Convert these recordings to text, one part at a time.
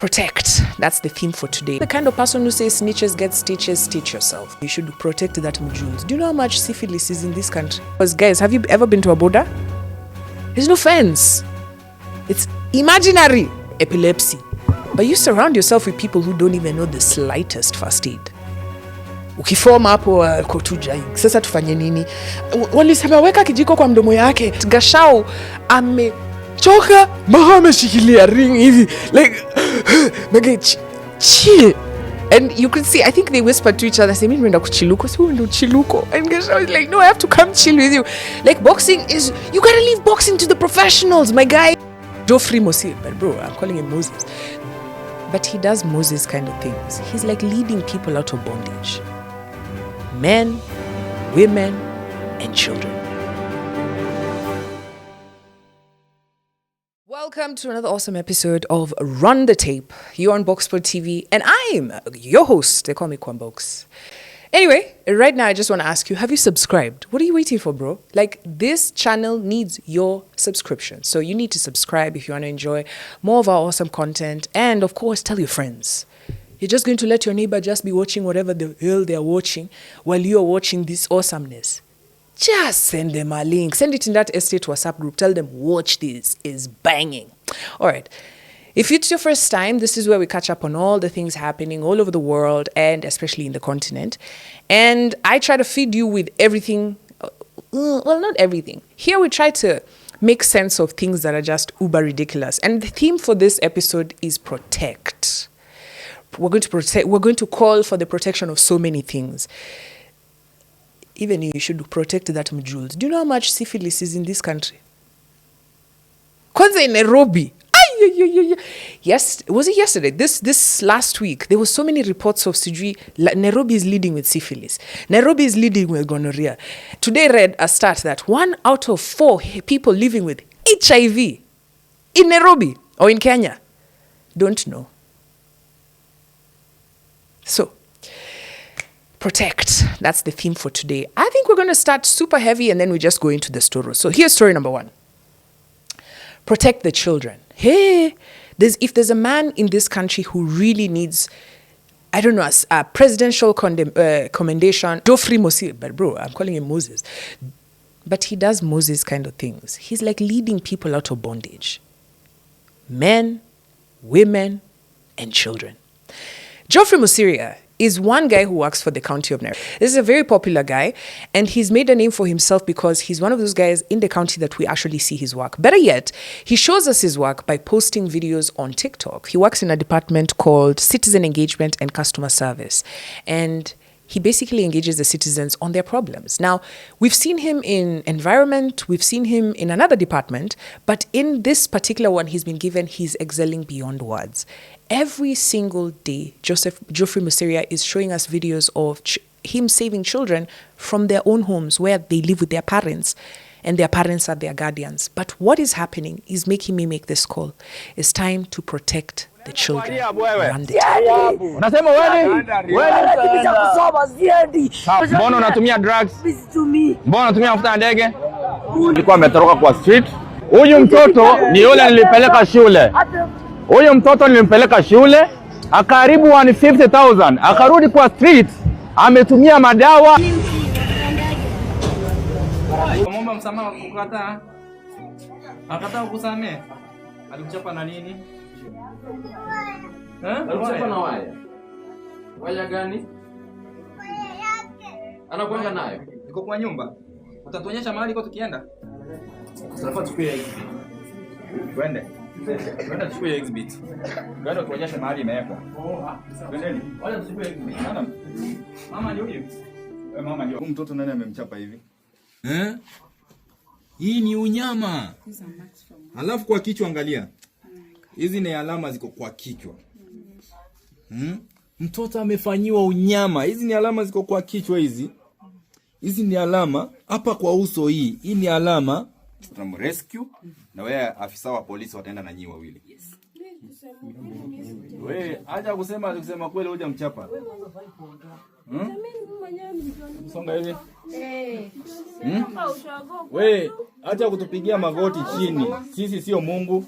Protect. That's the theme for today. The kind of person who says snitches get stitches, stitch yourself. You should protect that mjules. Do you know how much syphilis is in this country? Because guys, have you ever been to a border? There's no fence. It's imaginary. Epilepsy. But you surround yourself with people who don't even know the slightest first aid. Ukifoma hapo kotuja hii. Sasa tufanye nini? Walisema weka kijiko kwa mdomo yake. Gashao amechoka, maha ameshikilia ring hivi. Like Mage, chill. And you could see, I think they whispered to each other, say, "Mimi nenda kuchiluko." So we chiluko. And Gashao is like, "No, I have to come chill with you." Like boxing is, you gotta leave boxing to the professionals, my guy. Geoffrey Mosir, but bro, I'm calling him Moses. But he does Moses kind of things. He's like leading people out of bondage. Men, women, and children. Welcome to another awesome episode of Run the Tape. You're on Boxpod TV, and I'm your host. They call me Kwambox. Anyway, right now I just want to ask you, have you subscribed? What are you waiting for, bro? Like, this channel needs your subscription. So you need to subscribe if you want to enjoy more of our awesome content. And of course, tell your friends. You're just going to let your neighbor just be watching whatever the hell they're watching while you're watching this awesomeness. Just send them a link. Send it in that estate WhatsApp group. Tell them, watch this, is banging. All right. If it's your first time, this is where we catch up on all the things happening all over the world and especially in the continent. And I try to feed you with everything. Well, not everything. Here we try to make sense of things that are just uber ridiculous. And the theme for this episode is protect. We're going to protect. We're going to call for the protection of so many things. Even you should protect that mjules. Do you know how much syphilis is in this country? Kwanza in Nairobi. Yes, was it yesterday? This last week, there was so many reports of Sijui. Nairobi is leading with syphilis. Nairobi is leading with gonorrhea. Today read a stat that 1 out of 4 people living with HIV in Nairobi or in Kenya don't know. So, protect. That's the theme for today. I think we're going to start super heavy and then we just go into the story. So here's story number 1. Protect the children. Hey, if there's a man in this country who really needs, I don't know, a presidential commendation, Geoffrey Mosir, but bro, I'm calling him Moses. But he does Moses kind of things. He's like leading people out of bondage. Men, women, and children. Geoffrey Mosir is one guy who works for the county of Nairobi. This is a very popular guy, and he's made a name for himself because he's one of those guys in the county that we actually see his work. Better yet, he shows us his work by posting videos on TikTok. He works in a department called Citizen Engagement and Customer Service, and he basically engages the citizens on their problems. Now, we've seen him in environment, we've seen him in another department, but in this particular one he's excelling beyond words. Every single day, Geoffrey Mosir is showing us videos of him saving children from their own homes where they live with their parents and their parents are their guardians. But what is happening is making me make this call. It's time to protect the children. Run the tape. Unasema mbona unatumia drugs? Mbona unatumia mafuta ya ndege? Nilikuwa ametoroka kwa street. Huyu mtoto ni yule nilipeleka shule. Huyu mtoto nilimpeleka shule, akaribu 150,000, akarudi kwa street, ametumia madawa. Kumomba msamaha kukataa. Akataa kukusamea. Alikuchapa na nini? Alikuchapa na waya. Waya gani? Anakwenda nayo. Iko kwa nyumba. Utatuonyesha mahali iko tukienda? Tunafaa tukuye hivi. Twende. Twende tuchukue exhibit. Twende tuonyeshe mahali imewekwa. Twendeni. Wala tuchukue exhibit. Mama ndio huyu. Mama ndio. Huyu mtoto nani amemchapa hivi? Hii ni unyama. Alafu kwa kichwa angalia. Hizi ni alama ziko kwa kichwa. Mtoto amefanyiwa unyama. Hizi ni alama ziko kwa kichwa hizi. Hizi ni alama hapa kwa uso hii. Hii ni alama. Tutamrescue na wewe afisa wa polisi wataenda na nyinyi wawili. Wewe acha kusema kweli hoja mchapa. Songa hivi. We, acha kutupigia magoti chini. Sisi sio Mungu.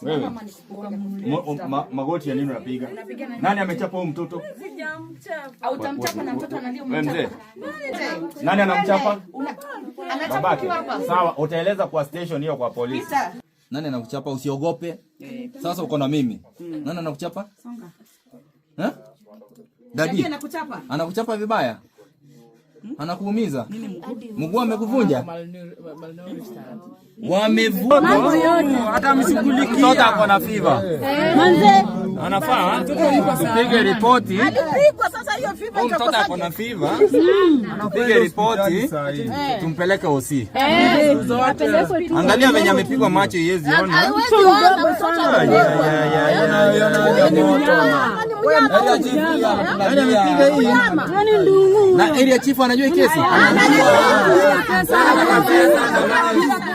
Wewe. Magoti ya nini unapiga? Nani amechapa huyo mtoto? Au utamchapa na mtoto analia Wewe mzee. Nani anamchapa? Babake. Sawa, utaeleza kwa station hiyo kwa polisi. Nani anakuchapa? Usiogope. Sasa uko na mimi. Nani anakuchapa? Songa. Dadi. Anakuchapa vibaya? Anakuumiza? Mguu amekuvunja? Wamevunja. Hata mshughuliki. Mtoto ako na fever. Manze. Anafaa tupige ripoti. Alipigwa sasa hiyo fever iko mtoto ako na fever. Tupige ripoti. Tumpeleke OC. Angalia venye amepigwa macho yezi ona. Na area chief anajua kesi.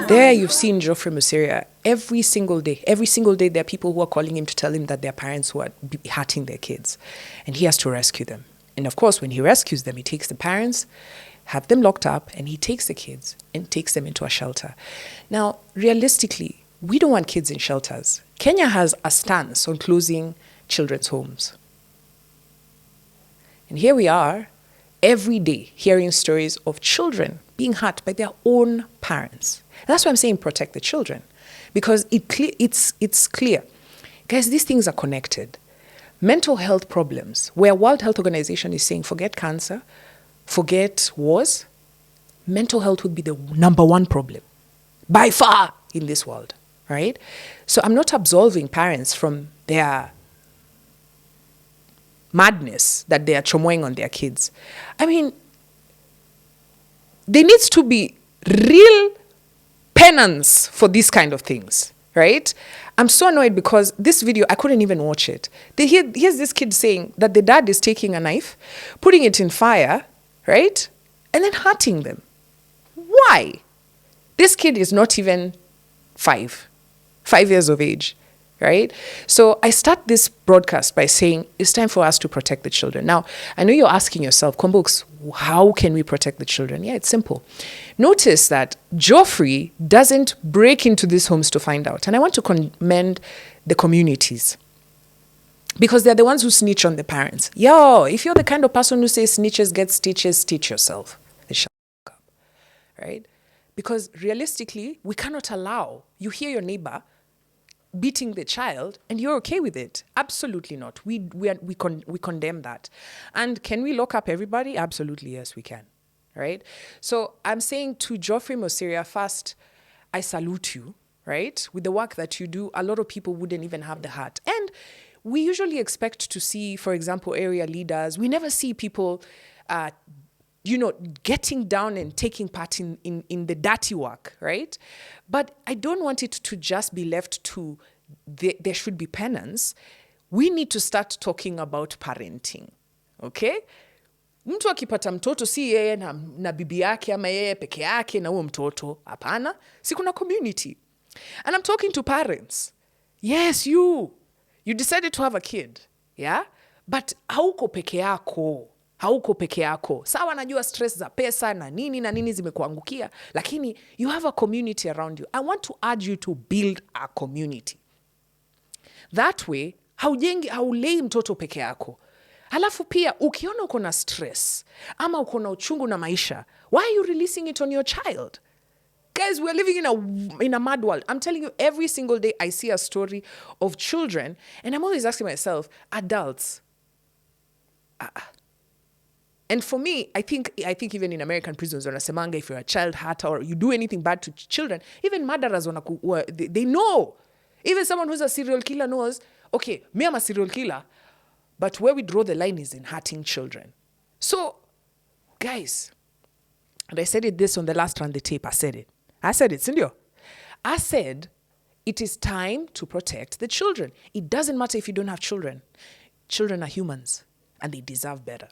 There you've seen Geoffrey Museria every single day. Every single day there are people who are calling him to tell him that their parents who are hurting their kids. And he has to rescue them. And of course, when he rescues them, he takes the parents, have them locked up, and he takes the kids and takes them into a shelter. Now, realistically, we don't want kids in shelters. Kenya has a stance on closing children's homes. And here we are, every day, hearing stories of children being hurt by their own parents. That's why I'm saying protect the children. Because it's clear. Guys, these things are connected. Mental health problems, where World Health Organization is saying forget cancer, forget wars, mental health would be the number one problem by far in this world, right? So I'm not absolving parents from their madness that they are chomoing on their kids. I mean, there needs to be real penance for these kind of things, right? I'm so annoyed because this video, I couldn't even watch it. Here's this kid saying that the dad is taking a knife, putting it in fire, right? And then hurting them. Why? This kid is not even 5 years of age, right? So I start this broadcast by saying it's time for us to protect the children. Now, I know you're asking yourself, Kwambox, how can we protect the children? Yeah, it's simple. Notice that Geoffrey doesn't break into these homes to find out. And I want to commend the communities, because they're the ones who snitch on the parents. Yo, if you're the kind of person who says snitches get stitches, stitch yourself. Shut up, right? Because realistically, we cannot allow, you hear your neighbor beating the child and you're okay with it. Absolutely not. We condemn that. And can we lock up everybody? Absolutely, yes, we can. Right? So I'm saying to Geoffrey Museria, first, I salute you, right? With the work that you do, a lot of people wouldn't even have the heart. And we usually expect to see, for example, area leaders. We never see people, getting down and taking part in the dirty work, right? But I don't want it to just be left to, there should be penance. We need to start talking about parenting, okay? Mtu akipata mtoto si yeye na bibi yake ama yeye peke yake na huo mtoto. Hapana, si kuna community. And I'm talking to parents. Yes, you decided to have a kid, yeah? But hauko peke yako. Hauko peke yako. Sawa, najua stress za pesa na nini zimekuangukia, lakini you have a community around you. I want to urge you to build a community. That way, haulei mtoto peke yako. Halafu pia, ukiona uko na stress, ama uko na uchungu na maisha, why are you releasing it on your child? Guys, we're living in a mad world. I'm telling you, every single day I see a story of children, and I'm always asking myself, adults, and for me, I think even in American prisons, wanasemanga, if you're a child hurt or you do anything bad to children, even murderers, they know. Even someone who's a serial killer knows, okay, me, I'm a serial killer, but where we draw the line is in hurting children. So, guys, and I said this on the last round the tape, I said it, Sindio. I said, it is time to protect the children. It doesn't matter if you don't have children. Children are humans, and they deserve better.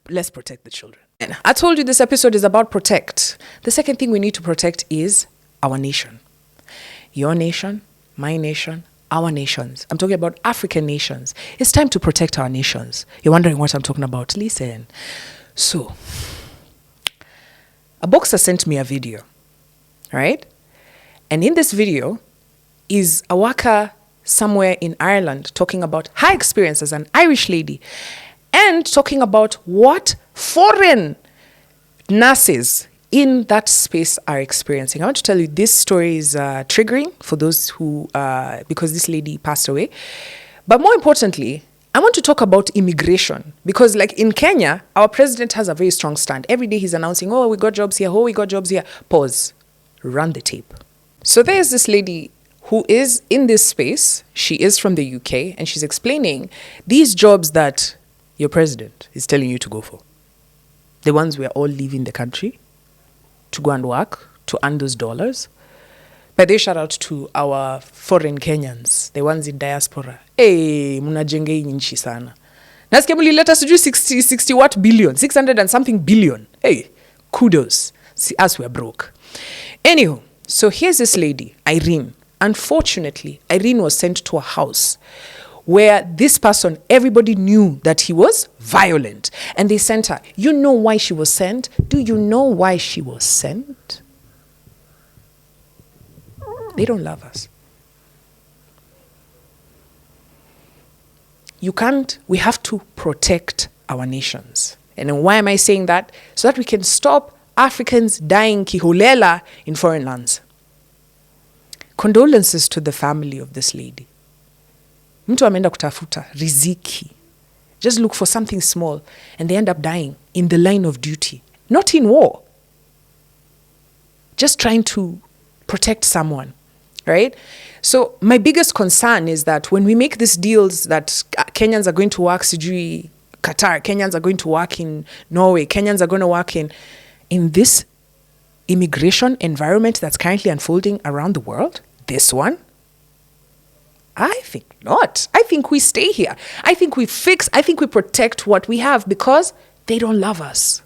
Let's protect the children. And I told you this episode is about protect. The second thing we need to protect is our nation. Your nation, my nation, our nations. I'm talking about African nations. It's time to protect our nations. You're wondering what I'm talking about? Listen. So, a boxer sent me a video, right? And in this video is a worker somewhere in Ireland talking about her experience as an Irish lady and talking about what foreign nurses in that space are experiencing. I want to tell you this story is triggering for those who, because this lady passed away. But more importantly, I want to talk about immigration because like in Kenya, our president has a very strong stand. Every day he's announcing, oh, we got jobs here, oh, we got jobs here. Pause. Run the tape. So there's this lady who is in this space. She is from the UK and she's explaining these jobs that your president is telling you to go for. The ones we are all leaving the country to go and work, to earn those dollars. But they shout out to our foreign Kenyans, the ones in diaspora. Hey, mnajenge hii nchi sana. Nasikia mlileta sijui 60 what billion, 600 and something billion. Hey, kudos. See, us we are broke. Anywho, so here's this lady, Irene. Unfortunately, Irene was sent to a house where this person, everybody knew that he was violent. And they sent her. You know why she was sent? Do you know why she was sent? They don't love us. We have to protect our nations. And then why am I saying that? So that we can stop Africans dying kiholela in foreign lands. Condolences to the family of this lady. Mtu ameenda kutafuta riziki. Just look for something small and they end up dying in the line of duty. Not in war. Just trying to protect someone, right? So my biggest concern is that when we make these deals that Kenyans are going to work sijui Qatar, Kenyans are going to work in Norway, Kenyans are going to work in this immigration environment that's currently unfolding around the world, this one, I think not. I think we stay here. I think we protect what we have because they don't love us.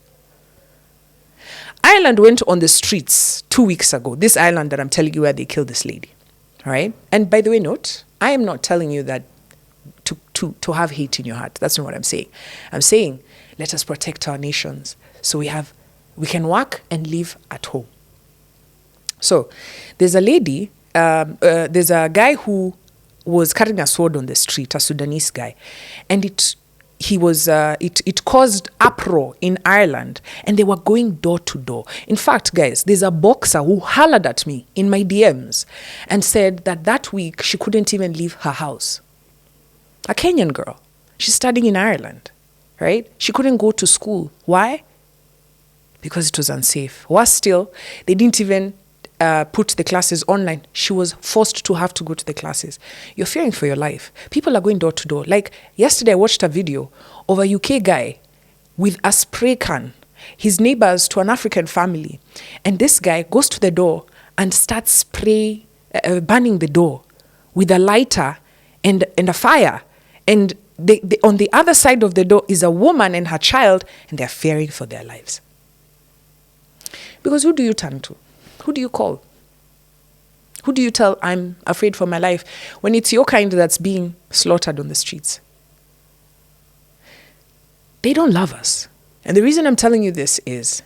Ireland went on the streets 2 weeks ago. This Ireland that I'm telling you where they killed this lady. Right? And by the way, note, I am not telling you that to have hate in your heart. That's not what I'm saying. I'm saying let us protect our nations so we can work and live at home. So there's a lady, there's a guy who was carrying a sword on the street, a Sudanese guy, and it caused uproar in Ireland, and they were going door to door. In fact, guys, there's a boxer who hollered at me in my DMs and said that week she couldn't even leave her house. A Kenyan girl. She's studying in Ireland, right? She couldn't go to school. Why? Because it was unsafe. Worse still, they didn't even put the classes online. She was forced to have to go to the classes. You're fearing for your life. People are going door to door. Like yesterday I watched a video of a UK guy with a spray can, his neighbors to an African family. And this guy goes to the door and starts burning the door with a lighter and a fire. And on the other side of the door is a woman and her child, and they're fearing for their lives. Because who do you turn to? Who do you call? Who do you tell, I'm afraid for my life, when it's your kind that's being slaughtered on the streets? They don't love us. And the reason I'm telling you this is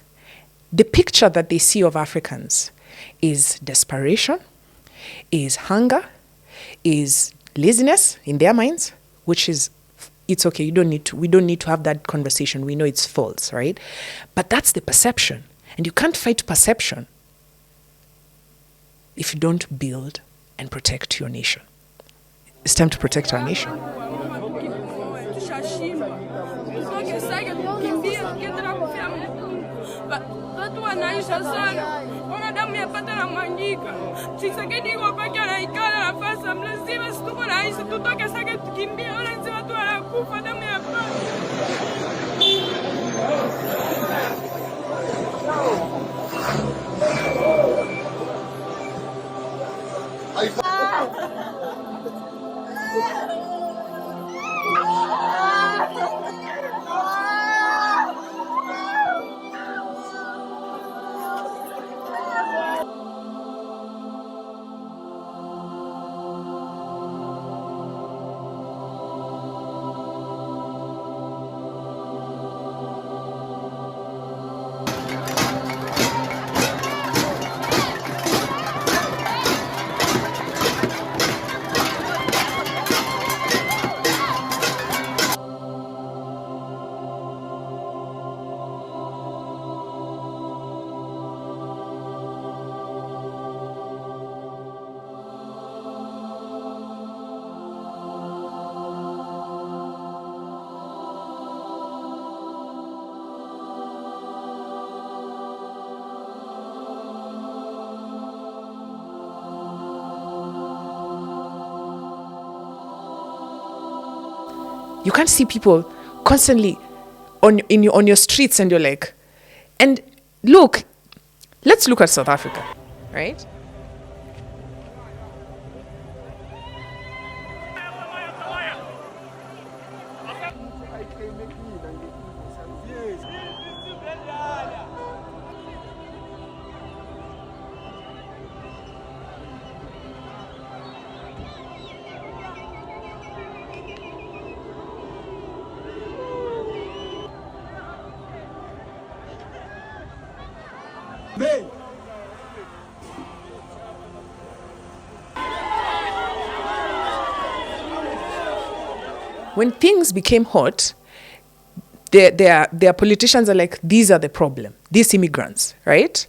the picture that they see of Africans is desperation, is hunger, is laziness in their minds, which is, it's okay, we don't need to have that conversation. We know it's false, right? But that's the perception. And you can't fight perception if you don't build and protect your nation. It's time to protect our nation. You can't see people constantly on your streets and you're like, and look, let's look at South Africa, right? When things became hot, their politicians are like, these are the problem, these immigrants, right?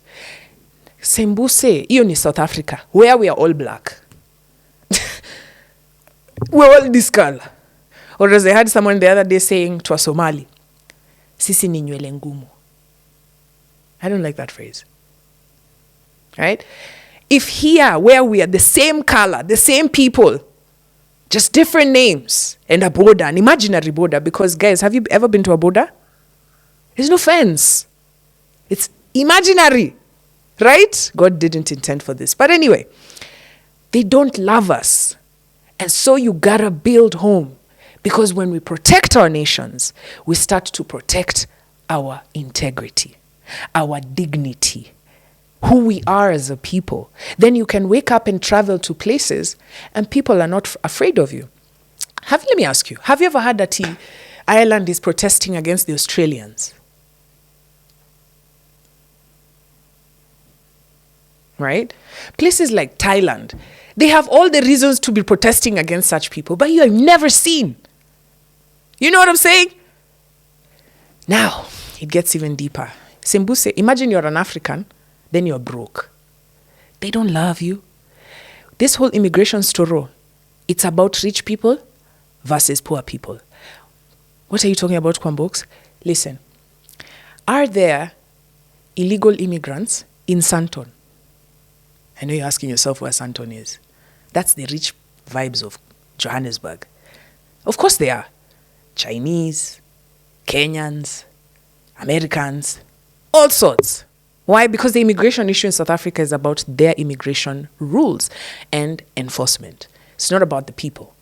Sembuse, hiyo ni South Africa, where we are all black. We're all this color. Or as I heard someone the other day saying to a Somali, sisi ni nywele ngumu. I don't like that phrase. Right? If here, where we are the same color, the same people, just different names, and a border, an imaginary border, because guys, have you ever been to a border? There's no fence. It's imaginary, right? God didn't intend for this. But anyway, they don't love us. And so you gotta build home. Because when we protect our nations, we start to protect our integrity, our dignity, who we are as a people. Then you can wake up and travel to places and people are not afraid of you. Let me ask you, have you ever heard that Ireland is protesting against the Australians? Right? Places like Thailand, they have all the reasons to be protesting against such people, but you have never seen. You know what I'm saying? Now, it gets even deeper. Sembuse, imagine you're an African, then you're broke. They don't love you. This whole immigration story, it's about rich people versus poor people. What are you talking about, Kwambox? Listen, are there illegal immigrants in Santon? I know you're asking yourself where Santon is. That's the rich vibes of Johannesburg. Of course they are. Chinese, Kenyans, Americans, all sorts. Why? Because the immigration issue in South Africa is about their immigration rules and enforcement. It's not about the people.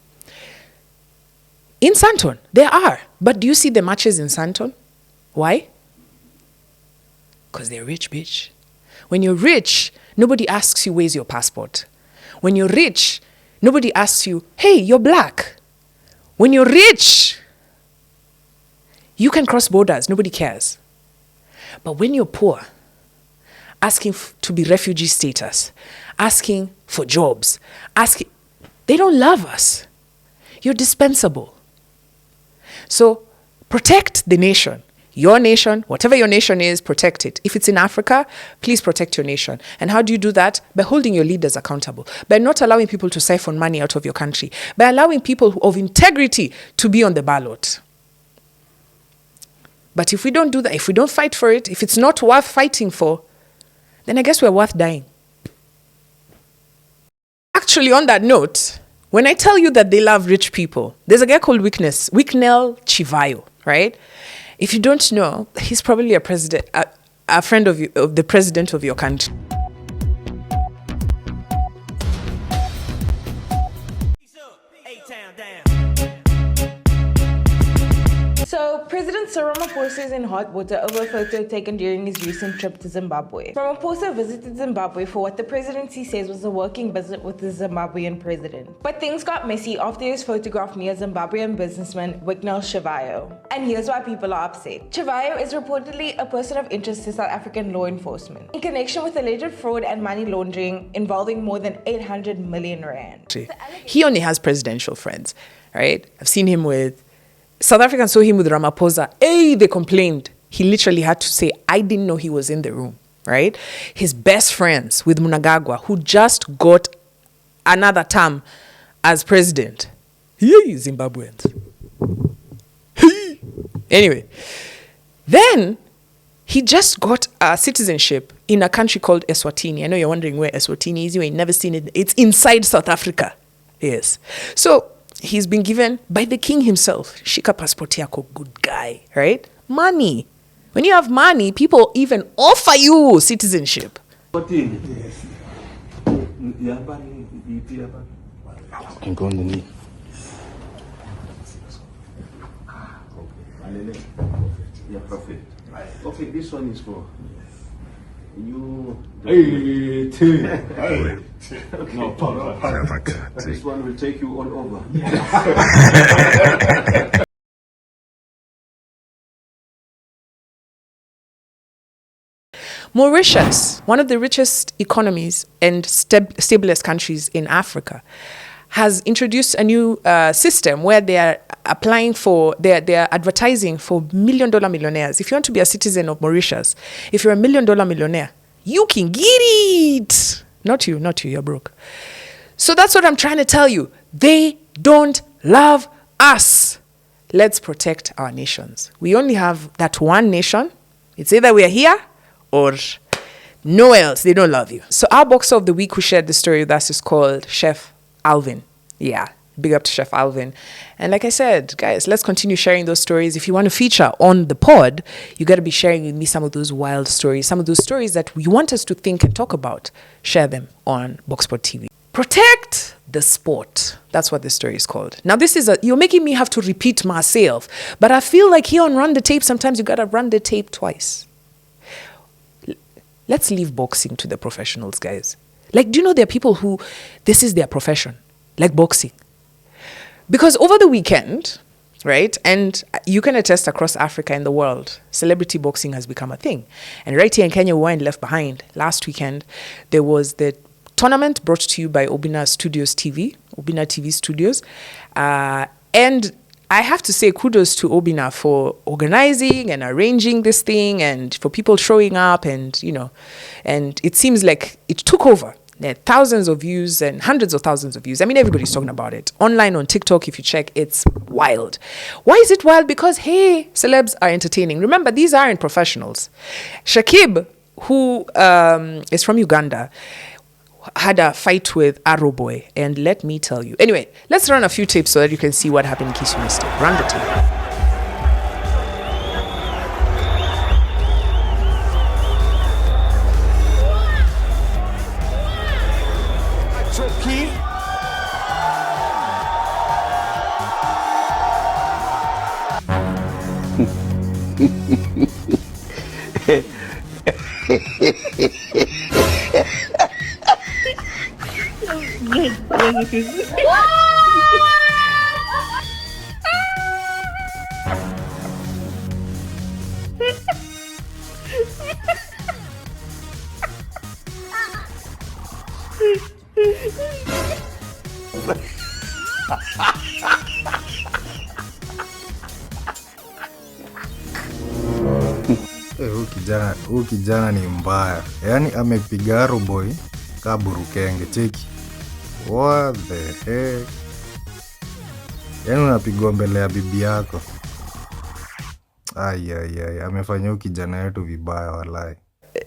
In Santon, there are. But do you see the matches in Santon? Why? Because they're rich, bitch. When you're rich, nobody asks you, where's your passport? When you're rich, nobody asks you, hey, you're black. When you're rich, you can cross borders. Nobody cares. But when you're poor, asking to be refugee status, asking for jobs, they don't love us. You're dispensable. So protect the nation. Your nation, whatever your nation is, protect it. If it's in Africa, please protect your nation. And how do you do that? By holding your leaders accountable. By not allowing people to siphon money out of your country. By allowing people of integrity to be on the ballot. But if we don't do that, if we don't fight for it, if it's not worth fighting for, then I guess we're worth dying. Actually, on that note, when I tell you that they love rich people, there's a guy called Wicknell Chivayo, right? If you don't know, he's probably a friend of the president of your country. So, President Cyril Ramaphosa is in hot water over a photo taken during his recent trip to Zimbabwe. Ramaphosa visited Zimbabwe for what the presidency says was a working visit with the Zimbabwean president. But things got messy after his photograph near Zimbabwean businessman Wicknell Chivayo. And here's why people are upset. Chivayo is reportedly a person of interest to South African law enforcement in connection with alleged fraud and money laundering involving more than 800 million rand. He only has presidential friends, right? I've seen him with South Africans saw him with Ramaphosa. Hey, they complained. He literally had to say, I didn't know he was in the room, right? His best friends with Mnangagwa, who just got another term as president. Yay, Zimbabweans. Anyway, then he just got citizenship in a country called Eswatini. I know you're wondering where Eswatini is. You ain't never seen it. It's inside South Africa. Yes. So he's been given by the king himself. Shika passport yako, good guy, right? Money. When you have money, people even offer you citizenship. Can go on the knee. Yeah, perfect. Okay, this one is for you. No, this one will take you all over. Mauritius, one of the richest economies and stablest countries in Africa, has introduced a new system where they are applying for, they are advertising for $1 million millionaires. If you want to be a citizen of Mauritius, if you're $1 million millionaire, you can get it. Not you, you're broke. So that's what I'm trying to tell you. They don't love us. Let's protect our nations. We only have that one nation. It's either we are here or nowhere else. They don't love you. So our boxer of the week who shared the story with us is called Chef Alvin. Yeah, big up to Chef Alvin. And like I said, guys, let's continue sharing those stories. If you want to feature on the pod, you got to be sharing with me some of those wild stories, some of those stories that you want us to think and talk about. Share them on Boxpod TV. Protect the sport. That's what this story is called. Now, you're making me have to repeat myself, but I feel like here on Run the Tape, sometimes you got to run the tape twice. Let's leave boxing to the professionals, guys. Like, do you know there are people who this is their profession, like boxing? Because over the weekend, right, and you can attest across Africa and the world, celebrity boxing has become a thing. And right here in Kenya, we weren't left behind. Last weekend, there was the tournament brought to you by Obina TV Studios. And I have to say kudos to Obina for organizing and arranging this thing and for people showing up and, and it seems like it took over. There are thousands of views and hundreds of thousands of views. I mean, everybody's talking about it. Online on TikTok, if you check, it's wild. Why is it wild? Because, hey, celebs are entertaining. Remember, these aren't professionals. Shakib, who is from Uganda, had a fight with Arrow Boy, and let me tell you. Anyway, let's run a few tapes so that you can see what happened in case you missed it. Run the tape. Huyu kijana ni mbaya. Yaani amepiga Roboy kaburukenge, cheki. What the heck? Yaani unapigwa mbele ya bibi yako. Ai, amefanya huyu kijana yetu vibaya walai.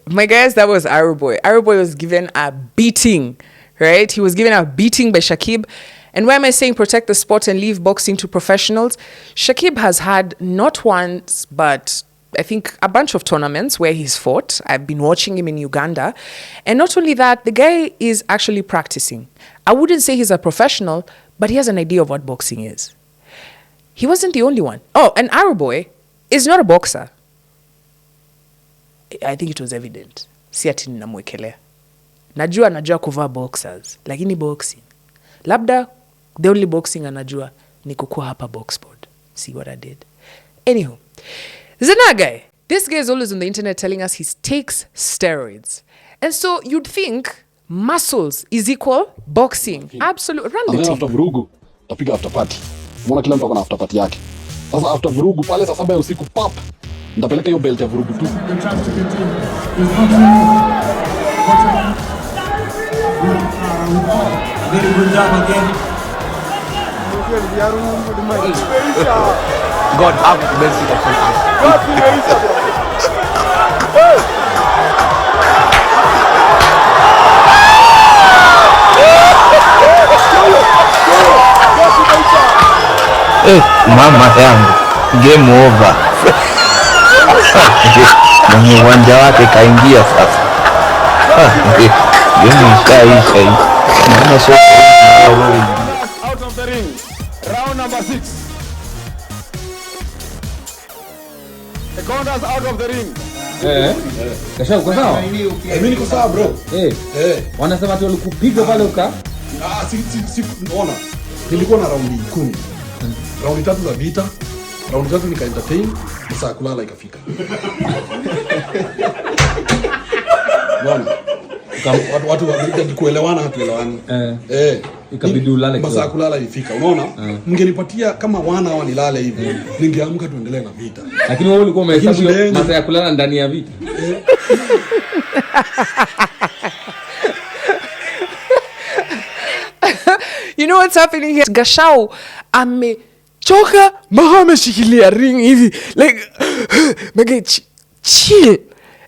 My guys, that was Arrow Boy. Arrow Boy was given a beating, right? He was given a beating by Shakib. And why am I saying protect the sport and leave boxing to professionals? Shakib has had not once, but I think a bunch of tournaments where he's fought. I've been watching him in Uganda. And not only that, the guy is actually practicing. I wouldn't say he's a professional, but he has an idea of what boxing is. He wasn't the only one. Oh, and Arrow Boy is not a boxer. I think it was evident. Si ati ninamwekelea. Najua kuvaa boxers. Lakini boxing. Labda, the only boxing anajua ni kukua hapa Boxpod. See what I did? Anywho. Zena guy. This guy is always on the internet telling us he takes steroids. And so you'd think muscles is equal boxing. Okay. Absolutely. Run the tape. After vurugu, tapiga after party. Mbona kila mtu akona after party yake. Sasa after vurugu pale saa 7 ya usiku pap. Ndapeleka hiyo belt ya vurugu tu. Very good job again. God have mercy upon us. Mama yangu, game over. Mwenye uwanja wake kaingia sasa. Game ishaisha. Mama sio Out of the ring. Round number 6. The counters out of the ring. Kasha uko sawa? Mimi niko sawa bro. Wanasema tu walikupiga pale uka. Ona. Nilikuwa na raundi 10. Raundi 3 za vita. Raundi 3 nika entertain, saa kulala ikafika. Bwana. Watu kuelewana hatuelewani. Ikabidi ulale kwa. Masaa kulala ifika. Unaona? Mngenipatia kama 1 hour nilale hivi. Ningeamka tuendelee na vita. Lakini wewe ulikuwa umehesabu masaa ya kulala ndani ya vita. You know what's happening here? Gashao amechoka, maha ameshikilia ring hivi. Like, Mage, chill.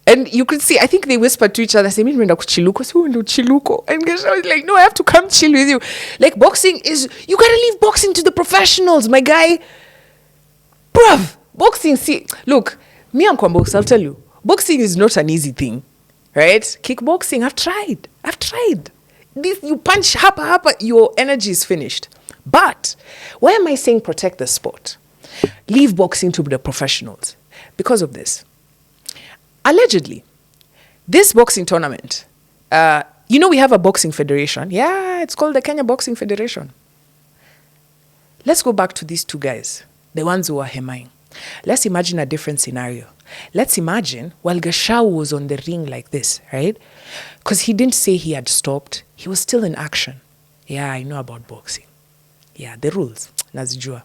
And you could see, I think they whispered to each other, say, "Mimi nenda kuchiluko, si wewe ndo chiluko." And Gashao is like, "No, I have to come chill with you." Like, boxing is, you gotta leave boxing to the professionals, my guy. Bruv, boxing, see, look, me and Kwambox, I'll tell you, boxing is not an easy thing, right? Kickboxing, I've tried. This, you punch hapa, your energy is finished. But why am I saying protect the sport? Leave boxing to the professionals. Because of this. Allegedly, this boxing tournament, you know we have a boxing federation. Yeah, it's called the Kenya Boxing Federation. Let's go back to these two guys, the ones who are heming. Let's imagine a different scenario. Let's imagine while Gashao was on the ring like this, right? Because he didn't say he had stopped. He was still in action. Yeah, I know about boxing. Yeah, the rules. Nazijua.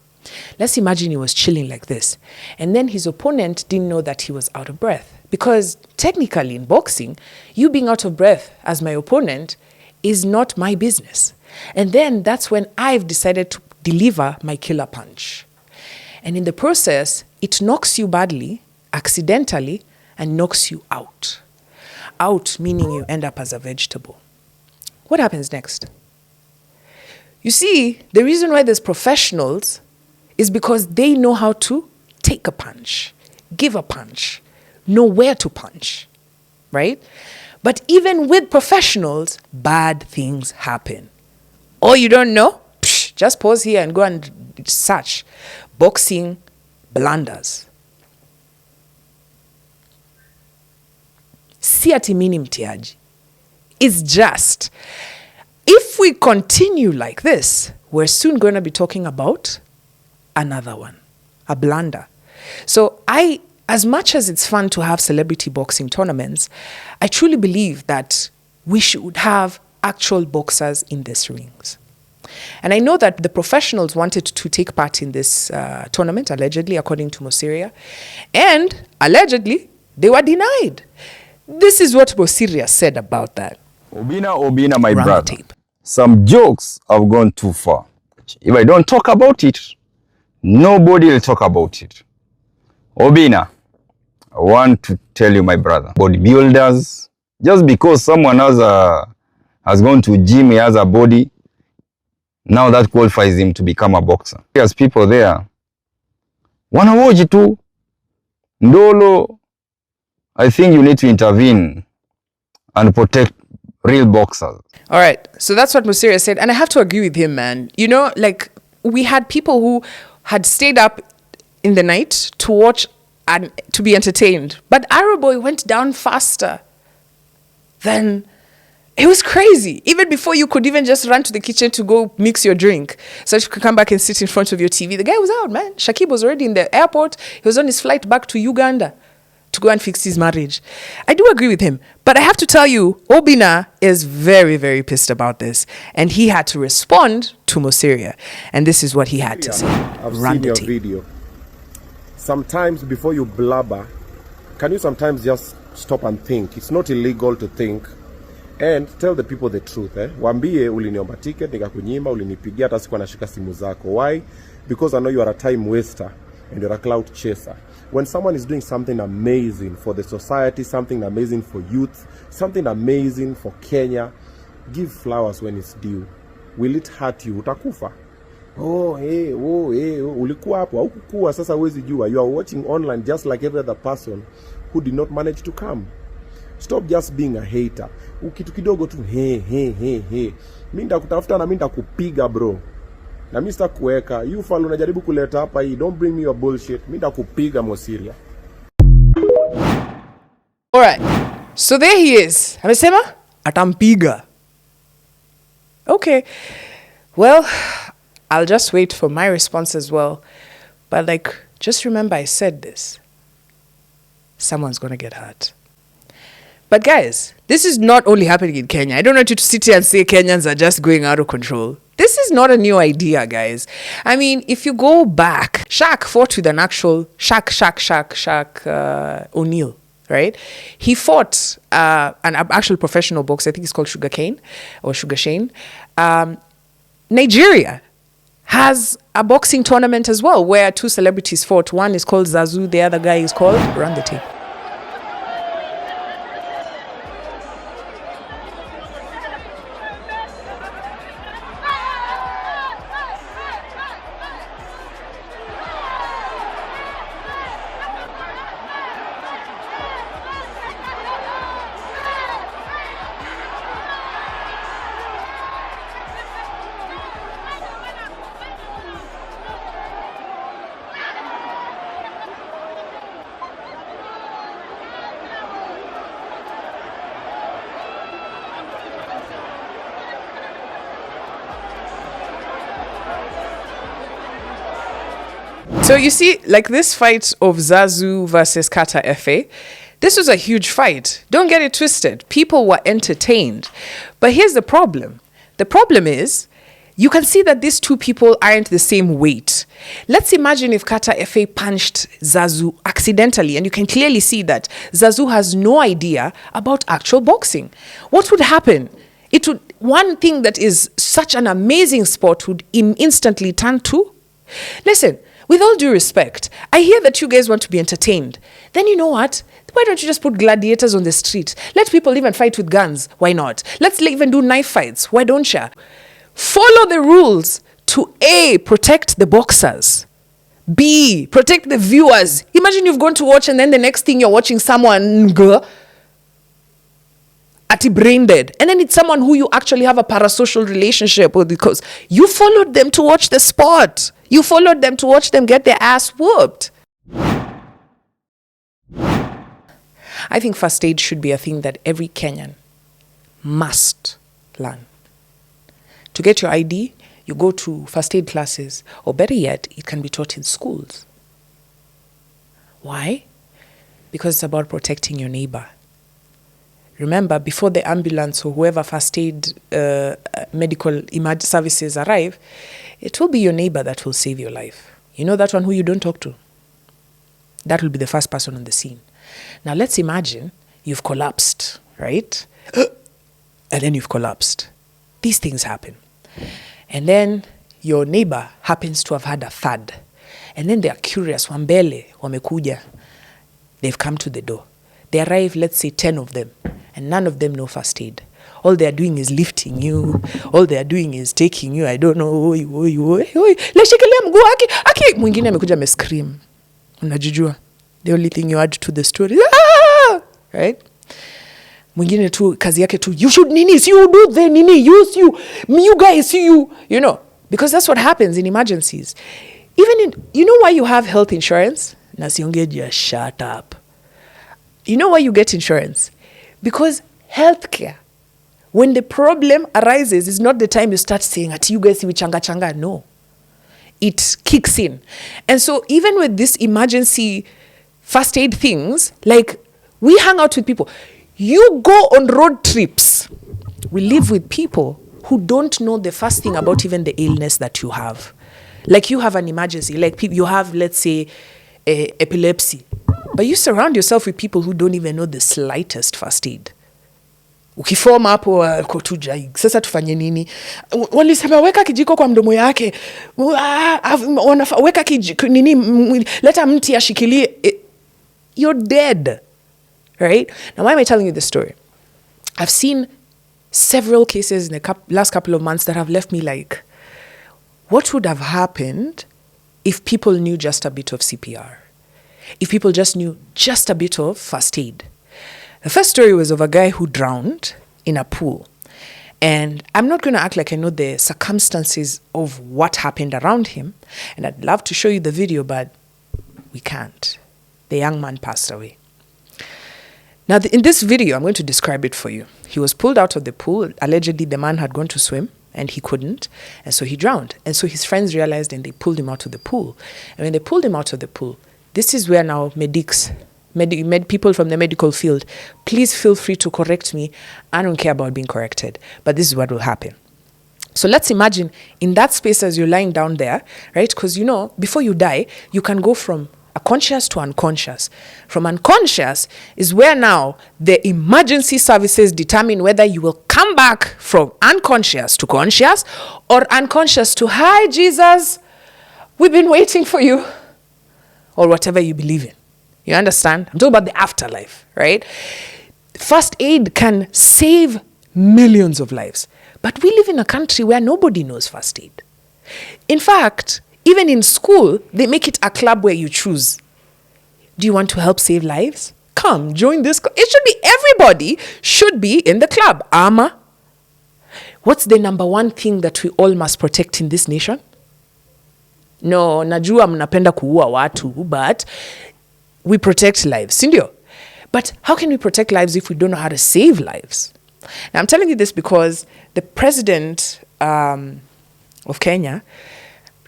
Let's imagine he was chilling like this. And then his opponent didn't know that he was out of breath. Because technically in boxing, you being out of breath as my opponent is not my business. And then that's when I've decided to deliver my killer punch. And in the process, it knocks you badly, accidentally, and knocks you out. Out meaning you end up as a vegetable. What happens next? You see, the reason why there's professionals is because they know how to take a punch, give a punch, know where to punch, right? But even with professionals, bad things happen. Oh, you don't know? Psh, just pause here and go and search boxing blunders. Si ati mini mtiaji. It's just, if we continue like this, we're soon going to be talking about another one, a blunder. So as much as it's fun to have celebrity boxing tournaments, I truly believe that we should have actual boxers in these rings. And I know that the professionals wanted to take part in this tournament, allegedly, according to Mosiria. And allegedly, they were denied. This is what Mosiria said about that. Obina, my brother. Some jokes have gone too far. If I don't talk about it, nobody will talk about it. Obina, I want to tell you, my brother, bodybuilders, just because someone has gone to gym, he has a body, now that qualifies him to become a boxer. There's people there, wanawoji tu, ndolo. I think you need to intervene and protect real boxers. All right, so that's what Mosiria said, and I have to agree with him, man. You know, like, we had people who had stayed up in the night to watch and to be entertained, but Arrowboy went down faster than... It was crazy. Even before you could even just run to the kitchen to go mix your drink so that you could come back and sit in front of your TV. The guy was out, man. Shakib was already in the airport. He was on his flight back to Uganda to go and fix his marriage. I do agree with him. But I have to tell you, Obina is very, very pissed about this. And he had to respond to Mosiria. And this is what he had to say. I've seen your video. Sometimes before you blabber, can you sometimes just stop and think? It's not illegal to think. And tell the people the truth. Wambie uliniomba ticket, nikakunyima, ulinipigia, hata sikuwa nashika simu zako. Why? Because I know you are a time waster and you're a clout chaser. When someone is doing something amazing for the society, something amazing for youth, something amazing for Kenya, give flowers when it's due. Will it hurt you? Utakufa. ulikuwa hapo, haukukuwa, sasa huwezi jua. You are watching online just like every other person who did not manage to come. Stop just being a hater. Kitu kidogo tu mimi ndakutafuta na mimi ndakupiga bro. Na mimi sitakuweka. You fall unajaribu kuleta hapa hii. Don't bring me your bullshit. Mimi ndakupiga Mosiria. All right. So there he is. Amesema atampiga. Okay. Well, I'll just wait for my response as well. But like, just remember I said this. Someone's going to get hurt. But guys, this is not only happening in Kenya. I don't want you to sit here and say Kenyans are just going out of control. This is not a new idea, guys. I mean, if you go back, Shaq fought with an actual Shaq O'Neal, right? He fought an actual professional boxer. I think it's called Sugar Shane. Nigeria has a boxing tournament as well where two celebrities fought. One is called Zazu, the other guy is called Run the Tape. So you see, like this fight of Zazu versus Kata Efe, this was a huge fight. Don't get it twisted. People were entertained. But here's the problem. The problem is, you can see that these two people aren't the same weight. Let's imagine if Kata Efe punched Zazu accidentally, and you can clearly see that Zazu has no idea about actual boxing. What would happen? One thing that is such an amazing sport would instantly turn to. Listen, with all due respect, I hear that you guys want to be entertained. Then you know what? Why don't you just put gladiators on the street? Let people even fight with guns. Why not? Let's even do knife fights. Why don't you? Follow the rules to A, protect the boxers. B, protect the viewers. Imagine you've gone to watch and then the next thing you're watching someone brain dead. And then it's someone who you actually have a parasocial relationship with because you followed them to watch the sport. You followed them to watch them get their ass whooped. I think first aid should be a thing that every Kenyan must learn. To get your ID, you go to first aid classes, or better yet, it can be taught in schools. Why? Because it's about protecting your neighbor. Remember, before the ambulance or whoever first aid medical services arrive, it will be your neighbor that will save your life. You know that one who you don't talk to? That will be the first person on the scene. Now let's imagine you've collapsed, right? And then you've collapsed. These things happen. And then your neighbor happens to have had a thud. And then they are curious. Wambele, wamekuja. They've come to the door. They arrive, let's say 10 of them. And none of them know first aid. All they are doing is lifting you. All they are doing is taking you. I don't know. Leshikilia mguu aki. Mwingine amekuja me scream. Unajijua. The only thing you add to the story. Ah! Right? Mwingine tu kazi yake tu. You should you do the use you guys you know. Because that's what happens in emergencies. You know why you have health insurance? Nasiongeja, shut up. You know why you get insurance? Because healthcare, when the problem arises, is not the time you start saying, "Ati you guys we changa." No, it kicks in, and so even with this emergency first aid things, like we hang out with people. You go on road trips. We live with people who don't know the first thing about even the illness that you have. Like you have an emergency, like you have, let's say, epilepsy. But you surround yourself with people who don't even know the slightest first aid. Ukifoma hapo kotuja, sasa tufanye nini? Walisema weka kijiko kwa mdomo yake. Weka kijiko nini? Leta mti ashikilie. You're dead. Right? Now, why am I telling you this story? I've seen several cases in the last couple of months that have left me like, what would have happened if people knew just a bit of CPR? If people just knew just a bit of first aid? The first story was of a guy who drowned in a pool. And I'm not going to act like I know the circumstances of what happened around him. And I'd love to show you the video, but we can't. The young man passed away. Now, in this video, I'm going to describe it for you. He was pulled out of the pool. Allegedly, the man had gone to swim and he couldn't. And so he drowned. And so his friends realized and they pulled him out of the pool. And when they pulled him out of the pool, this is where now people from the medical field, please feel free to correct me. I don't care about being corrected, but this is what will happen. So let's imagine in that space as you're lying down there, right? Because before you die, you can go from conscious to unconscious. From unconscious is where now the emergency services determine whether you will come back from unconscious to conscious or unconscious to, hi, Jesus, we've been waiting for you, or whatever you believe in. You understand? I'm talking about the afterlife, right? First aid can save millions of lives. But we live in a country where nobody knows first aid. In fact, even in school, they make it a club where you choose. Do you want to help save lives? Come, join this club. It should be everybody should be in the club. Ama. What's the number one thing that we all must protect in this nation? No, najua mnapenda kuua watu, but we protect lives, sindio? But how can we protect lives if we don't know how to save lives? Now, I'm telling you this because the president of Kenya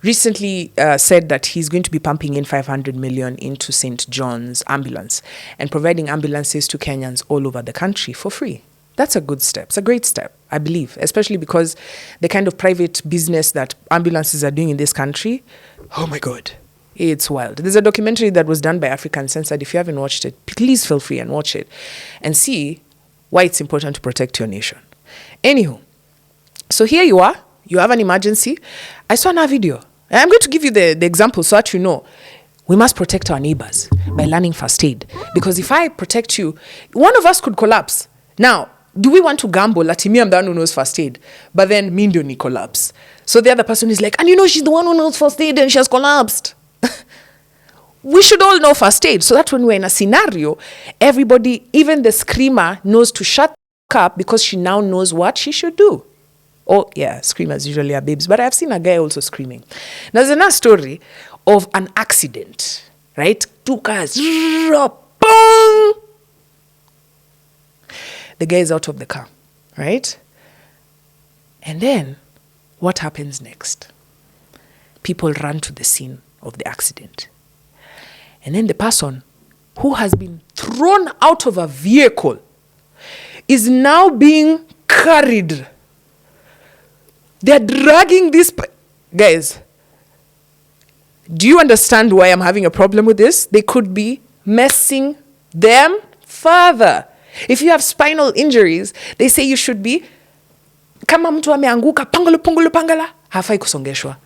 recently said that he's going to be pumping in 500 million into St. John's ambulance and providing ambulances to Kenyans all over the country for free. That's a good step. It's a great step, I believe, especially because the kind of private business that ambulances are doing in this country, oh my God, it's wild. There's a documentary that was done by African Censored. If you haven't watched it, please feel free and watch it and see why it's important to protect your nation. Anywho, so here you are. You have an emergency. I saw another video. And I'm going to give you the example so that you know. We must protect our neighbors by learning first aid. Because if I protect you, one of us could collapse. Now, do we want to gamble that me, I'm the one who knows first aid, but then me don't collapse? So the other person is like, and she's the one who knows first aid and she has collapsed. We should all know first aid so that when we're in a scenario, everybody, even the screamer, knows to shut up because she now knows what she should do. Oh, yeah, screamers usually are babes, but I've seen a guy also screaming. Now, there's another story of an accident, right? Two cars, boom! The guy is out of the car, right? And then, what happens next? People run to the scene of the accident. And then the person who has been thrown out of a vehicle is now being carried. They're dragging this... Guys, do you understand why I'm having a problem with this? They could be messing them further. If you have spinal injuries, they say you should be kama mtu ameanguka pangala hafai kusongeshwa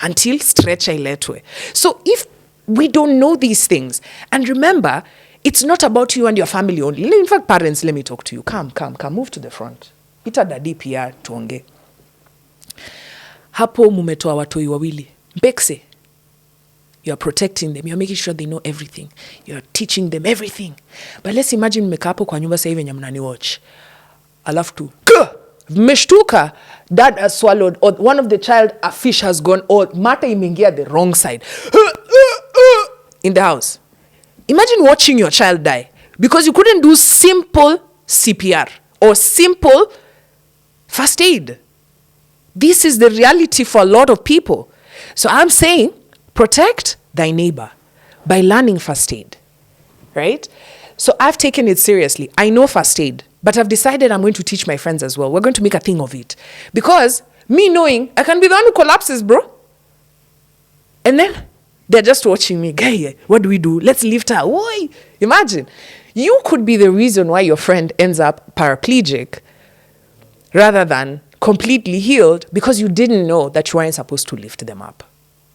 until stretcher iletwe. So if we don't know these things, and remember, it's not about you and your family only. In fact, parents, let me talk to you. Come, move to the front. Ita dadi pia tuonge. Hapo mumetoa watoi wawili. Mbekse. You're protecting them. You're making sure they know everything. You're teaching them everything. But let's imagine mmekaa hapo kwa nyumba sasa hivi yenye mnani watch. Alafu tu, mmeshtuka, dad has swallowed, or one of the child, a fish has gone, or mata imeingia the wrong side. In the house. Imagine watching your child die because you couldn't do simple CPR or simple first aid. This is the reality for a lot of people. So I'm saying, protect thy neighbor by learning first aid, right? So I've taken it seriously. I know first aid, but I've decided I'm going to teach my friends as well. We're going to make a thing of it. Because me knowing, I can be the one who collapses, bro. And then they're just watching me. Guy, what do we do? Let's lift her. Why? Imagine. You could be the reason why your friend ends up paraplegic rather than completely healed because you didn't know that you weren't supposed to lift them up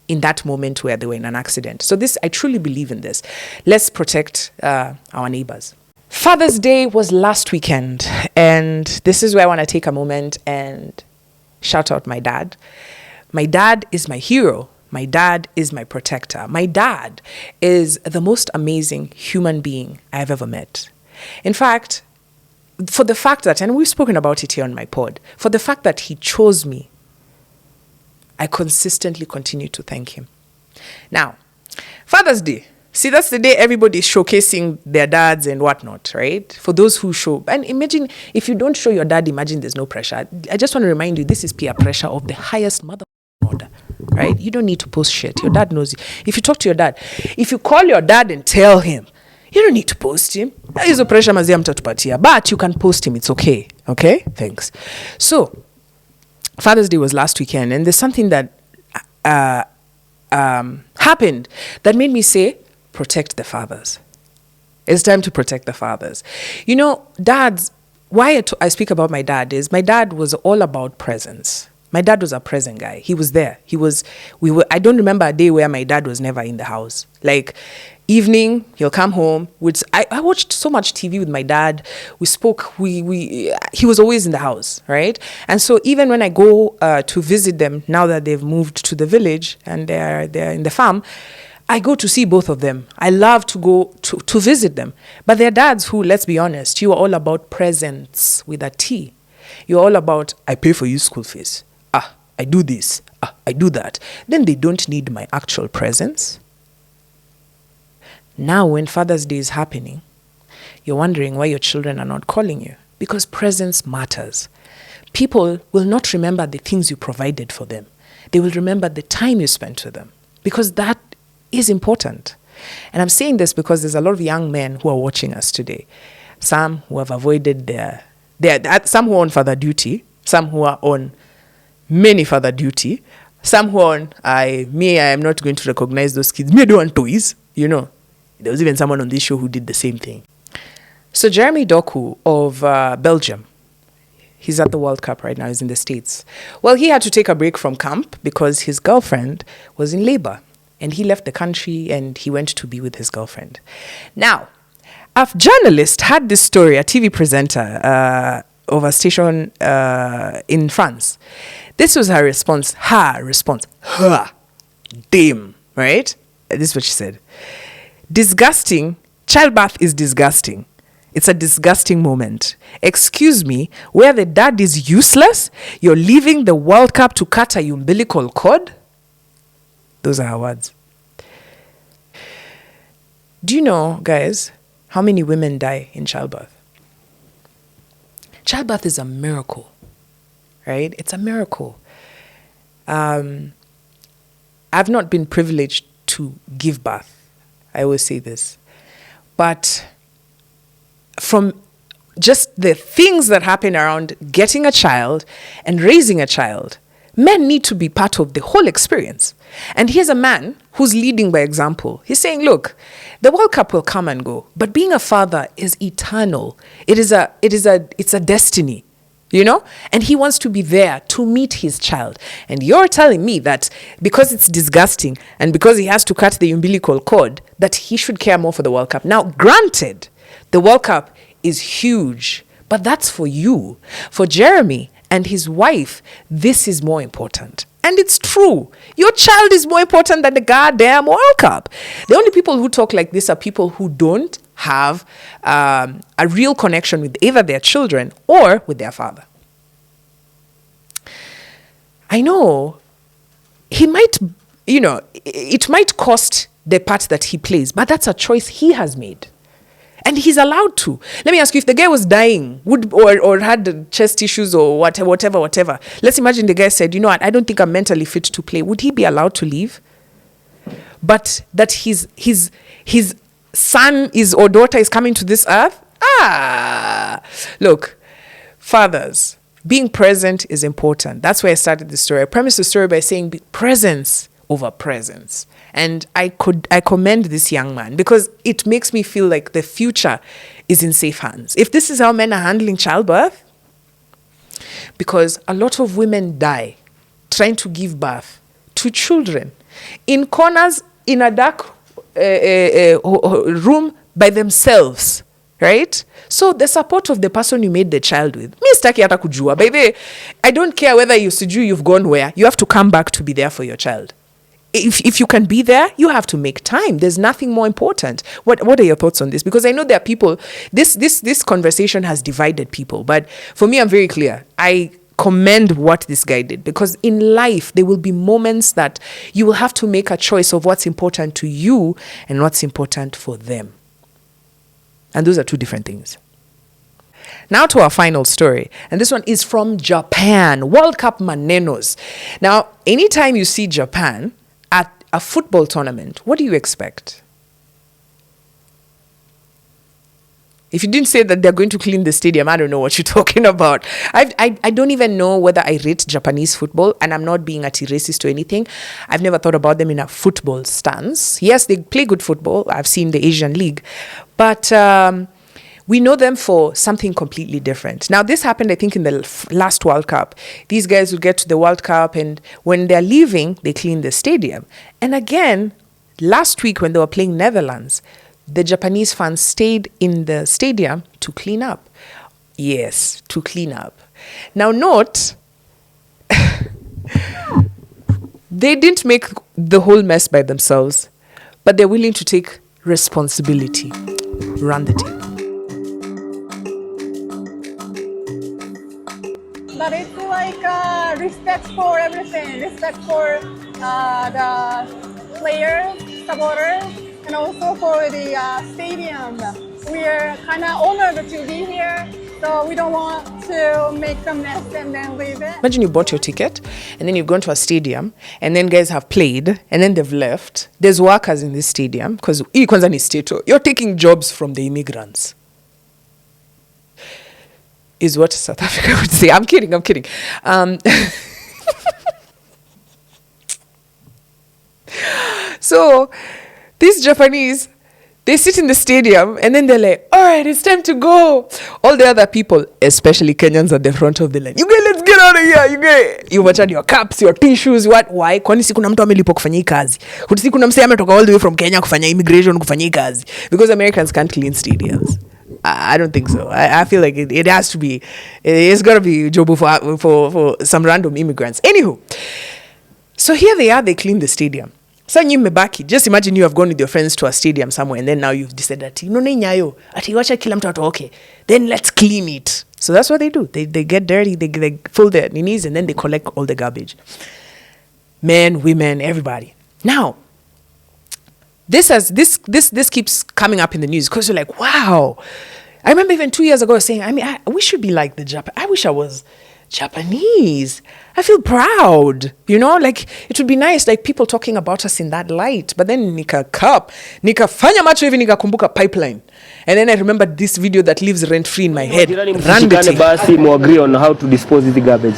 in that moment where they were in an accident. So this, I truly believe in this. Let's protect our neighbors. Father's Day was last weekend, and this is where I want to take a moment and shout out my dad. My dad is my hero. My dad is my protector. My dad is the most amazing human being I've ever met. In fact, for the fact that, and we've spoken about it here on my pod, for the fact that he chose me, I consistently continue to thank him. Now, Father's Day. See, that's the day everybody's showcasing their dads and whatnot, right? For those who show. And imagine, if you don't show your dad, imagine there's no pressure. I just want to remind you, this is peer pressure of the highest mother order, right? You don't need to post shit. Your dad knows you. If you talk to your dad, if you call your dad and tell him, you don't need to post him. That is a pressure mazia mtatupatia. But you can post him. It's okay. Okay? Thanks. So, Father's Day was last weekend. And there's something that happened that made me say, protect the fathers. It's time to protect the fathers. You know, dads, why I speak about my dad is my dad was all about presence. My dad was a present guy. He was there. I don't remember a day where my dad was never in the house. Like, evening, he'll come home. I watched so much TV with my dad. We spoke. He was always in the house, right? And so even when I go to visit them, now that they've moved to the village and they're in the farm, I go to see both of them. I love to go to visit them. But they're dads who, let's be honest, you are all about presence with a T. You're all about, I pay for you school fees. I do this. I do that. Then they don't need my actual presence. Now, when Father's Day is happening, you're wondering why your children are not calling you. Because presence matters. People will not remember the things you provided for them. They will remember the time you spent with them. Because that is important. And I'm saying this because there's a lot of young men who are watching us today. Some who have avoided some who are on father duty, some who are on many father duty, some who are on, I am not going to recognize those kids. Me, I don't want toys, you know. There was even someone on this show who did the same thing. So Jeremy Doku of Belgium, he's at the World Cup right now, he's in the States. Well, he had to take a break from camp because his girlfriend was in labor. And he left the country and he went to be with his girlfriend. Now, a journalist had this story, a TV presenter of a station in France. This was her response. Damn, right? This is what she said. Disgusting. Childbirth is disgusting. It's a disgusting moment. Excuse me, where the dad is useless, you're leaving the World Cup to cut a umbilical cord? Those are her words. Do you know, guys, how many women die in childbirth? Childbirth is a miracle, right? It's a miracle. I've not been privileged to give birth. I always say this. But from just the things that happen around getting a child and raising a child, men need to be part of the whole experience. And here's a man who's leading by example. He's saying, look, the World Cup will come and go, but being a father is eternal. It's a destiny, you know? And he wants to be there to meet his child. And you're telling me that because it's disgusting and because he has to cut the umbilical cord, that he should care more for the World Cup. Now, granted, the World Cup is huge, but that's for you. For Jeremy and his wife, this is more important. And it's true. Your child is more important than the goddamn World Cup. The only people who talk like this are people who don't have a real connection with either their children or with their father. I know he might, it might cost the part that he plays, but that's a choice he has made. And he's allowed to. Let me ask you, if the guy was dying or had chest issues or whatever. Let's imagine the guy said, you know what, I don't think I'm mentally fit to play. Would he be allowed to leave? But that his son or daughter is coming to this earth? Look, fathers, being present is important. That's why I started the story. I premised the story by saying presence over presence. And I commend this young man because it makes me feel like the future is in safe hands. If this is how men are handling childbirth, because a lot of women die trying to give birth to children in corners in a dark room by themselves. right? So the support of the person you made the child with. Mi sitaki hata kujua. By the way, I don't care whether you've gone where. You have to come back to be there for your child. If you can be there, you have to make time. There's nothing more important. What are your thoughts on this? Because I know there are people, this conversation has divided people. But for me, I'm very clear. I commend what this guy did, because in life, there will be moments that you will have to make a choice of what's important to you and what's important for them. And those are two different things. Now to our final story. And this one is from Japan. World Cup Manenos. Now, anytime you see Japan at a football tournament, what do you expect? If you didn't say that they're going to clean the stadium, I don't know what you're talking about. I don't even know whether I rate Japanese football, and I'm not being anti-racist or anything. I've never thought about them in a football stance. Yes, they play good football. I've seen the Asian League. But we know them for something completely different. Now, this happened, I think, in the last World Cup. These guys will get to the World Cup, and when they're leaving, they clean the stadium. And again, last week when they were playing Netherlands, the Japanese fans stayed in the stadium to clean up. Yes, to clean up. Now, note, they didn't make the whole mess by themselves, but they're willing to take responsibility. Run the tape. But it's like respect for everything, respect for the players, supporters, and also for the stadium. We are kind of honored to be here, so we don't want to make a mess and then leave it. Imagine you bought your ticket, and then you've gone to a stadium, and then guys have played, and then they've left. There's workers in this stadium, because you're taking jobs from the immigrants. Is what South Africa would say. I'm kidding. So, these Japanese, they sit in the stadium and then they're like, all right, it's time to go. All the other people, especially Kenyans at the front of the line, let's get out of here. You watch out your caps, your tissues, what? Why? Kwani si kuna mtu amelipo kufanya hii kazi? Si kuna msee ametoka all the way from Kenya kufanya immigration kufanya hii kazi? Because Americans can't clean stadiums. I don't think so. I feel like it has to be, it's got to be job for some random immigrants. Anywho, so here they are, they clean the stadium. So mmebaki, just imagine you have gone with your friends to a stadium somewhere, and then now you've decided, okay, then let's clean it. So that's what they do. They get dirty, they fill their knees, and then they collect all the garbage. Men, women, everybody. Now, this keeps coming up in the news because you're like, wow. I remember even 2 years ago saying, we should be like the Japan. I wish I was Japanese. I feel proud, like it would be nice, like people talking about us in that light. But then nikafanya macho hivi nikakumbuka pipeline. And then I remember this video that lives rent free in my head. Basi mu agree on how to dispose of the garbage.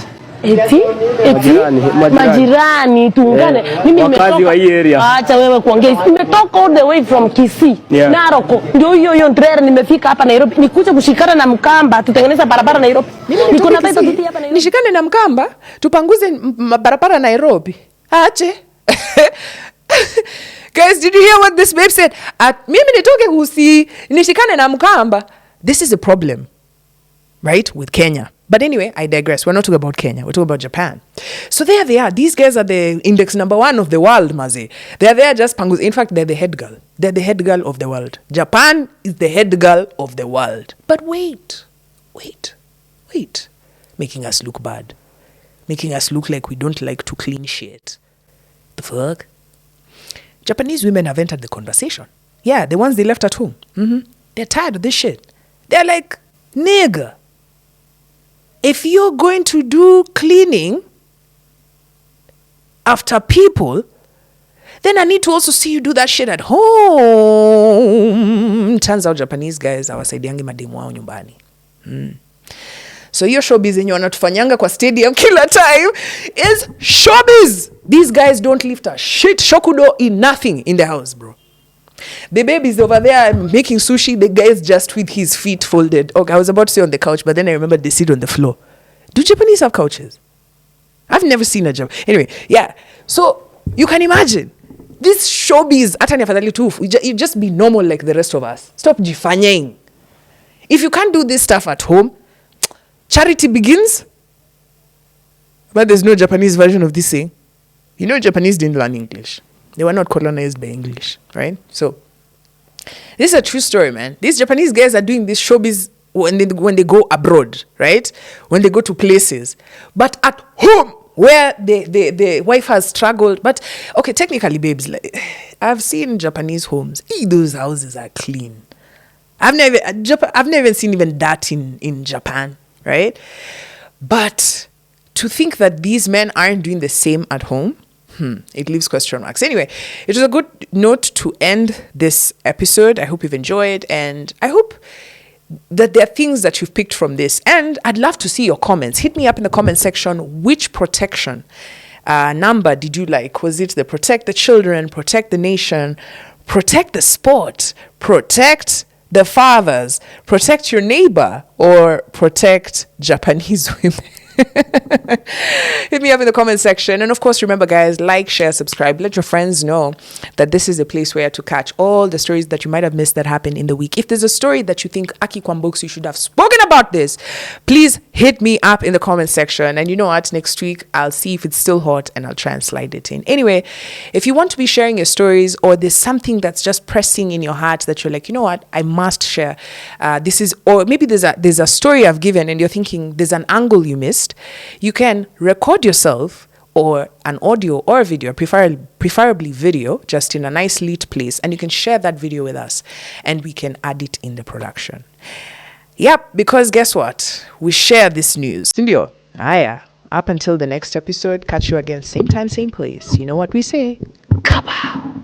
Majirani tuungane. Mimi wakazi wa hii area. Acha wewe kuongea. Nimetoka all the way from Kisii, Naroko. Ndio hiyo ndrere nimefika hapa Nairobi. Nikuja kushikana na Mkamba tutengeneza barabara Nairobi. Niko na pesa tuti hapa Nairobi. Nishikane na Mkamba tupanguze barabara Nairobi. Ache. Guys, did you hear what this babe said? Mimi nitoke Kisii nishikane na Mkamba. This is a problem, right, with Kenya. But anyway, I digress. We're not talking about Kenya. We're talking about Japan. So there they are. These guys are the index number 1 of the world, Mazi. They're there just pangus. In fact, they're the head girl. They're the head girl of the world. Japan is the head girl of the world. But wait. Making us look bad. Making us look like we don't like to clean shit. The fuck? Japanese women have entered the conversation. Yeah, the ones they left at home. They're tired of this shit. They're like, nigga. If you're going to do cleaning after people, then I need to also see you do that shit at home. Turns out Japanese guys hawasaidiangi mademu wao nyumbani. So your showbiz yenye wanatufanyanga kwa stadium kila time is showbiz. These guys don't lift a shit shokudo in nothing in the house, bro. The baby's over there making sushi. The guy's just with his feet folded. Okay, I was about to say on the couch, but then I remembered they sit on the floor. Do Japanese have couches? I've never seen a Japanese. Anyway, yeah. So you can imagine this showbiz. You just be normal like the rest of us. Stop jifanying. If you can't do this stuff at home, charity begins. But there's no Japanese version of this saying. You know, Japanese didn't learn English. They were not colonized by English, right? So this is a true story, man. These Japanese guys are doing this showbiz when they go abroad, right? When they go to places. But at home, where the wife has struggled. But, okay, technically, babes, like, I've seen Japanese homes. Those houses are clean. I've never even seen even that in Japan, right? But to think that these men aren't doing the same at home, it leaves question marks. Anyway, it was a good note to end this episode. I hope you've enjoyed, and I hope that there are things that you've picked from this. And I'd love to see your comments. Hit me up in the comment section. Which protection number did you like? Was it the protect the children, protect the nation, protect the sport, protect the fathers, protect your neighbor, or protect Japanese women? Hit me up in the comment section. And of course, remember, guys, like, share, subscribe. Let your friends know that this is a place where to catch all the stories that you might have missed that happened in the week. If there's a story that you think, Aki Kwambox, you should have spoken about this, please hit me up in the comment section. And you know what? Next week, I'll see if it's still hot and I'll try and slide it in. Anyway, if you want to be sharing your stories, or there's something that's just pressing in your heart that you're like, you know what, I must share. Or maybe there's a story I've given and you're thinking there's an angle you missed. You can record yourself, or an audio or a video, preferably video, just in a nice lit place, and you can share that video with us and we can add it in the production. Yep, because guess what? We share this news. Sindio, up until the next episode, catch you again, same time, same place. You know what we say? Kapow!